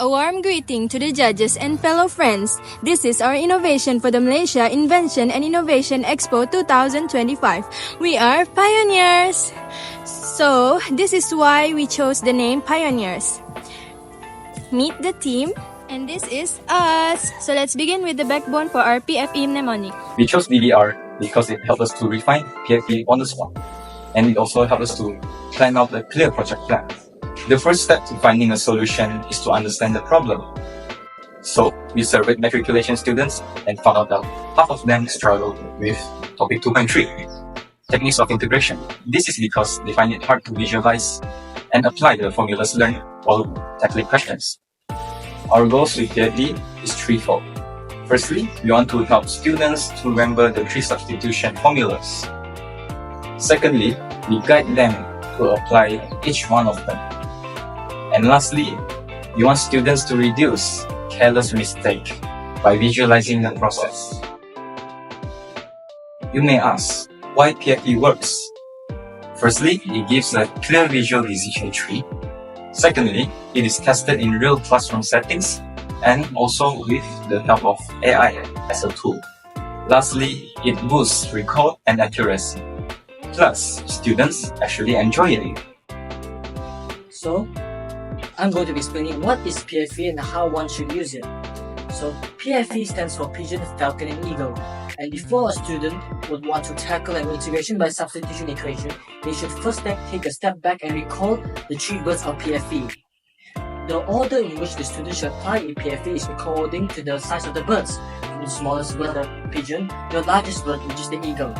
A warm greeting to the judges and fellow friends. This is our innovation for the Malaysia Invention and Innovation Expo 2025. We are pioneers. So, this is why we chose the name Pioneers. Meet the team, and this is us. So let's begin with the backbone for our PFE mnemonic. We chose DDR because it helps us to refine PFE on the spot, and it also helps us to plan out a clear project plan. The first step to finding a solution is to understand the problem. So, we surveyed matriculation students and found out that half of them struggle with topic 2.3, techniques of integration. This is because they find it hard to visualize and apply the formulas learned while tackling questions. Our goals with PFE is threefold. Firstly, we want to help students to remember the 3 substitution formulas. Secondly, we guide them to apply each one of them. And lastly, we want students to reduce careless mistake by visualizing the process. You may ask, why PFE works? Firstly, it gives a clear visualization tree. Secondly, it is tested in real classroom settings and also with the help of AI as a tool. Lastly, it boosts recall and accuracy. Plus, students actually enjoy it. So, I'm going to be explaining what is PFE and how one should use it. So, PFE stands for Pigeon, Falcon, and Eagle. And before a student would want to tackle an integration by substitution equation, they should first take a step back and recall the 3 birds of PFE. The order in which the student should apply a PFE is according to the size of the birds. From the smallest bird, the pigeon, the largest bird, which is the eagle.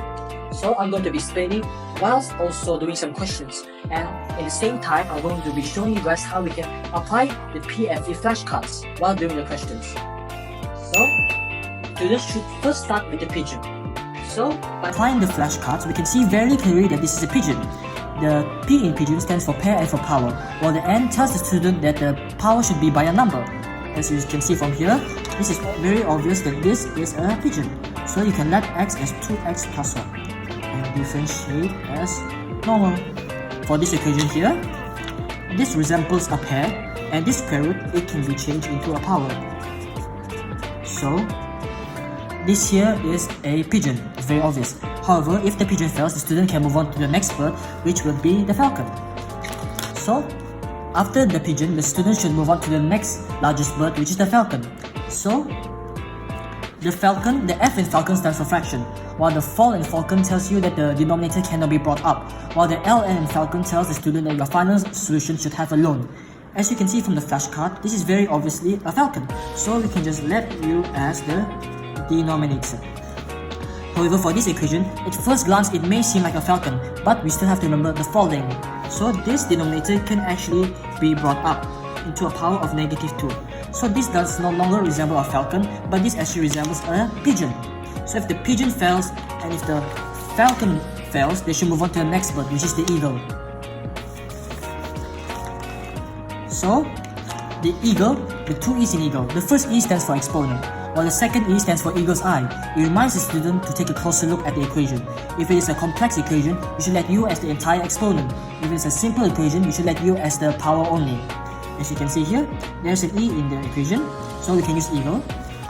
So I'm going to be explaining whilst also doing some questions, and at the same time I'm going to be showing you guys how we can apply the PFE flashcards while doing the questions. So students should first start with the pigeon. So by applying the flashcards, we can see very clearly that this is a pigeon. The P in pigeon stands for pair and for power, while the N tells the student that the power should be by a number. As you can see from here, this is very obvious that this is a pigeon. So you can let x as 2x plus 1 and differentiate as normal. For this equation here, this resembles a pair, and this square root, it can be changed into a power. So this here is a pigeon. It's very obvious. However, if the pigeon fails, the student can move on to the next bird, which will be the falcon. So after the pigeon, the student should move on to the next largest bird, which is the falcon. So the falcon, the F in falcon stands for fraction, while the fall in falcon tells you that the denominator cannot be brought up, while the LN in falcon tells the student that your final solution should have a lone. As you can see from the flashcard, this is very obviously a falcon, so we can just let U as the denominator. However, for this equation, at first glance it may seem like a falcon, but we still have to remember the falling. So this denominator can actually be brought up into a power of -2. So this does no longer resemble a falcon, but this actually resembles a pigeon. So if the pigeon fails and if the falcon fails, they should move on to the next bird, which is the eagle. So the eagle, the 2 E's in eagle, the first E stands for exponent, while the second E stands for eagle's eye. It reminds the student to take a closer look at the equation. If it is a complex equation, you should let U as the entire exponent. If it is a simple equation, you should let U as the power only. As you can see here, there's an E in the equation, so we can use eagle.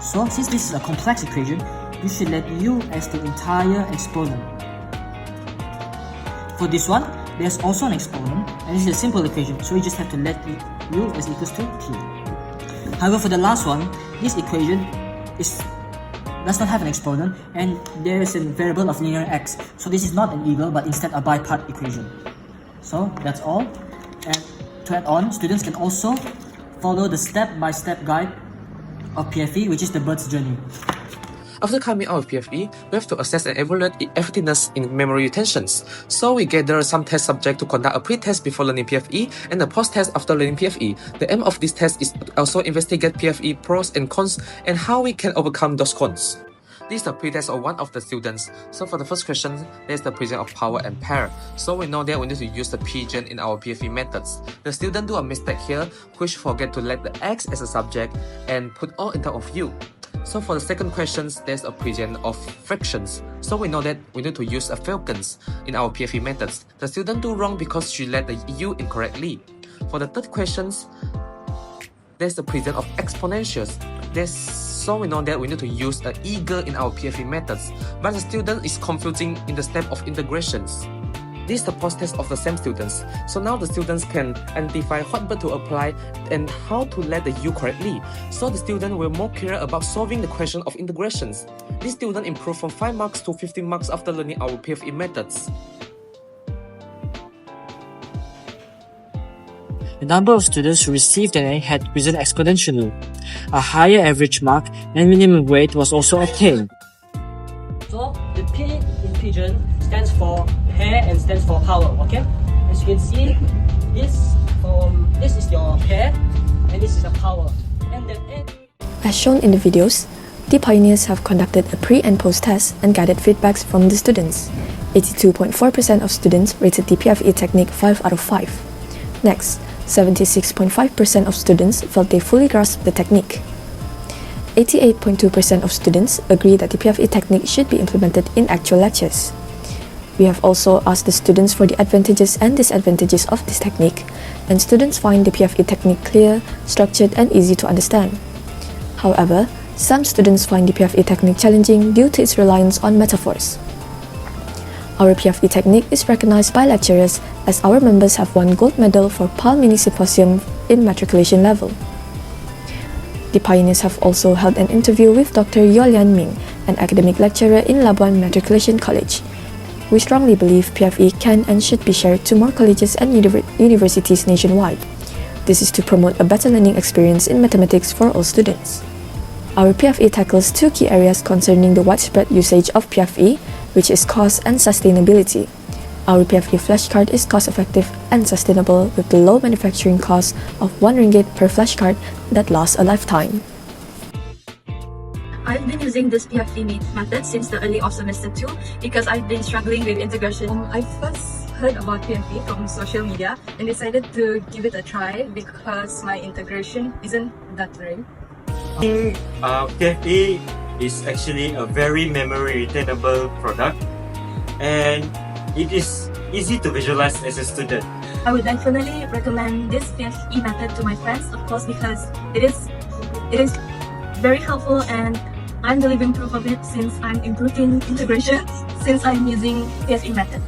So since this is a complex equation, you should let U as the entire exponent. For this one, there's also an exponent, and this is a simple equation, so you just have to let U as equals to T. However, for the last one, this equation does not have an exponent, and there is a variable of linear x, so this is not an eagle but instead a bipart equation. So that's all. And to add on, students can also follow the step-by-step guide of PFE, which is the bird's journey. After coming out of PFE, we have to assess and evaluate effectiveness in memory retentions. So we gather some test subjects to conduct a pre-test before learning PFE and a post-test after learning PFE. The aim of this test is to also investigate PFE pros and cons and how we can overcome those cons. This is the pre-test of one of the students. So for the first question, there's the presence of power and pair. So we know that we need to use the pigeon in our PFE methods. The student do a mistake here, which forget to let the X as a subject and put all in terms of U. So for the second question, there's a presence of fractions. So we know that we need to use a falcons in our PFE methods. The student do wrong because she let the U incorrectly. For the third questions, there's the presence of exponentials. So we know that we need to use an eager in our PFE methods, but the student is confusing in the step of integrations. This is the post-test of the same students. So now the students can identify what verb to apply and how to let the U correctly. So the student will more clear about solving the question of integrations. This student improved from 5 marks to 15 marks after learning our PFE methods. The number of students who received an A had risen exponentially. A higher average mark and minimum grade was also obtained. So the P in Pigeon stands for pair and stands for power, okay? As you can see, this is your pair and this is the power. And then As shown in the videos, the pioneers have conducted a pre and post test and gathered feedbacks from the students. 82.4% of students rated the PFE technique 5 out of 5. Next, 76.5% of students felt they fully grasped the technique. 88.2% of students agree that the PFE technique should be implemented in actual lectures. We have also asked the students for the advantages and disadvantages of this technique, and students find the PFE technique clear, structured, and easy to understand. However, some students find the PFE technique challenging due to its reliance on metaphors. Our PFE technique is recognized by lecturers as our members have won gold medal for PAL Mini Symposium in matriculation level. The pioneers have also held an interview with Dr. Yolian Ming, an academic lecturer in Labuan Matriculation College. We strongly believe PFE can and should be shared to more colleges and universities nationwide. This is to promote a better learning experience in mathematics for all students. Our PFE tackles two key areas concerning the widespread usage of PFE, which is cost and sustainability. Our PFE flashcard is cost-effective and sustainable with the low manufacturing cost of 1 ringgit per flashcard that lasts a lifetime. I've been using this PFE method since the early of semester 2 because I've been struggling with integration. I first heard about PFE from social media and decided to give it a try because my integration isn't that great. PFE is actually a very memory retainable product and it is easy to visualize as a student. I would definitely recommend this PFE method to my friends, of course, because it is very helpful and I'm the living proof of it since I'm improving integration since I'm using PFE method.